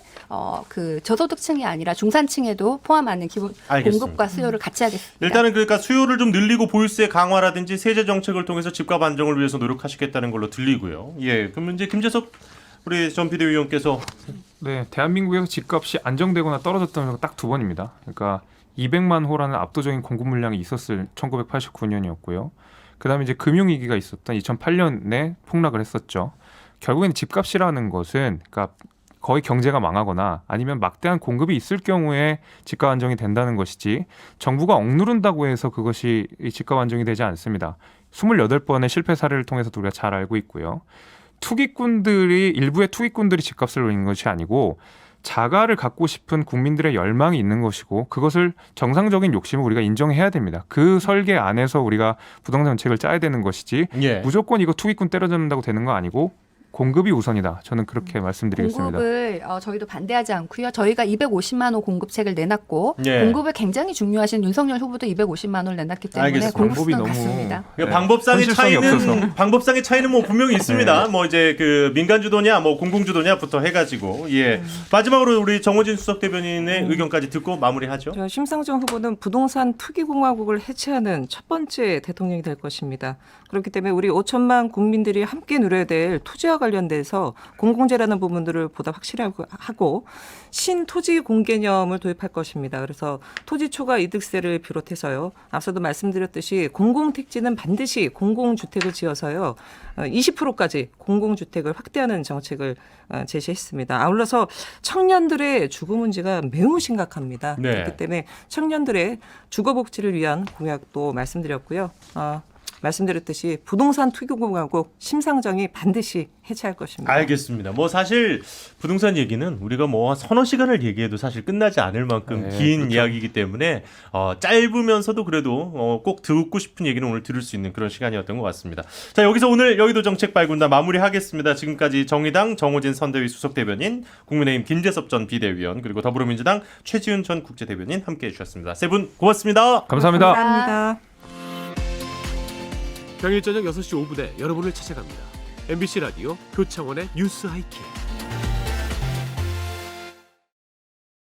그 저소득층이 아니라 중산층에도 포함하는 기본 알겠습니다. 공급과 수요를 같이 하겠습니다. 일단은 그러니까 수요를 좀 늘리고 보유세 강화라든지 세제 정책을 통해서 집값 안정을 위해서 노력하시겠다는 걸로 들리고요. 예. 그러면 이제 김재섭 우리 전 비대위원께서 네, 대한민국에서 집값이 안정되거나 떨어졌던 적은 딱 두 번입니다. 그러니까 200만 호라는 압도적인 공급 물량이 있었을 1989년이었고요. 그다음에 이제 금융위기가 있었던 2008년에 폭락을 했었죠. 결국에는 집값이라는 것은 그러니까 거의 경제가 망하거나 아니면 막대한 공급이 있을 경우에 집값 안정이 된다는 것이지 정부가 억누른다고 해서 그것이 집값 안정이 되지 않습니다. 28번의 실패 사례를 통해서도 우리가 잘 알고 있고요. 일부의 투기꾼들이 집값을 올리는 것이 아니고 자가를 갖고 싶은 국민들의 열망이 있는 것이고 그것을 정상적인 욕심을 우리가 인정해야 됩니다. 그 설계 안에서 우리가 부동산 정책을 짜야 되는 것이지 예. 무조건 이거 투기꾼 때려잡는다고 되는 거 아니고 공급이 우선이다. 저는 그렇게 말씀드리겠습니다. 공급을 저희도 반대하지 않고요. 저희가 250만 호 공급책을 내놨고 예. 공급을 굉장히 중요하신 윤석열 후보도 250만 호를 내놨기 때문에 알겠습니다. 공급수는 방법이 너무 같습니다. 그러니까 네, 현실성이 방법상의 차이는 뭐 분명히 있습니다. 네. 뭐 이제 그 민간 주도냐, 뭐 공공 주도냐부터 해가지고 예 마지막으로 우리 정호진 수석 대변인의 의견까지 듣고 마무리하죠. 심상정 후보는 부동산 투기 공화국을 해체하는 첫 번째 대통령이 될 것입니다. 그렇기 때문에 우리 5천만 국민들이 함께 누려야 될 토지와 관련돼서 공공재라는 부분들을 보다 확실하고 신토지 공개념을 도입할 것입니다. 그래서 토지 초과 이득세를 비롯해서요. 앞서도 말씀드렸듯이 공공택지는 반드시 공공주택을 지어서요. 20%까지 공공주택을 확대하는 정책을 제시했습니다. 아울러서 청년들의 주거 문제가 매우 심각합니다. 네. 그렇기 때문에 청년들의 주거 복지를 위한 공약도 말씀드렸고요. 말씀드렸듯이 부동산 투기공화국 심상정이 반드시 해체할 것입니다. 알겠습니다. 뭐 사실 부동산 얘기는 우리가 뭐 서너 시간을 얘기해도 사실 끝나지 않을 만큼 네, 긴 그렇죠. 이야기이기 때문에 짧으면서도 그래도 꼭 듣고 싶은 얘기는 오늘 들을 수 있는 그런 시간이었던 것 같습니다. 자, 여기서 오늘 여의도 정책 발군단 마무리하겠습니다. 지금까지 정의당 정호진 선대위 수석 대변인, 국민의힘 김재섭 전 비대위원, 그리고 더불어민주당 최지훈 전 국제대변인 함께해 주셨습니다. 세 분 고맙습니다. 감사합니다. 감사합니다. 평일 저녁 6시 5분에 여러분을 찾아갑니다. MBC 라디오 교창원의 뉴스 하이킥.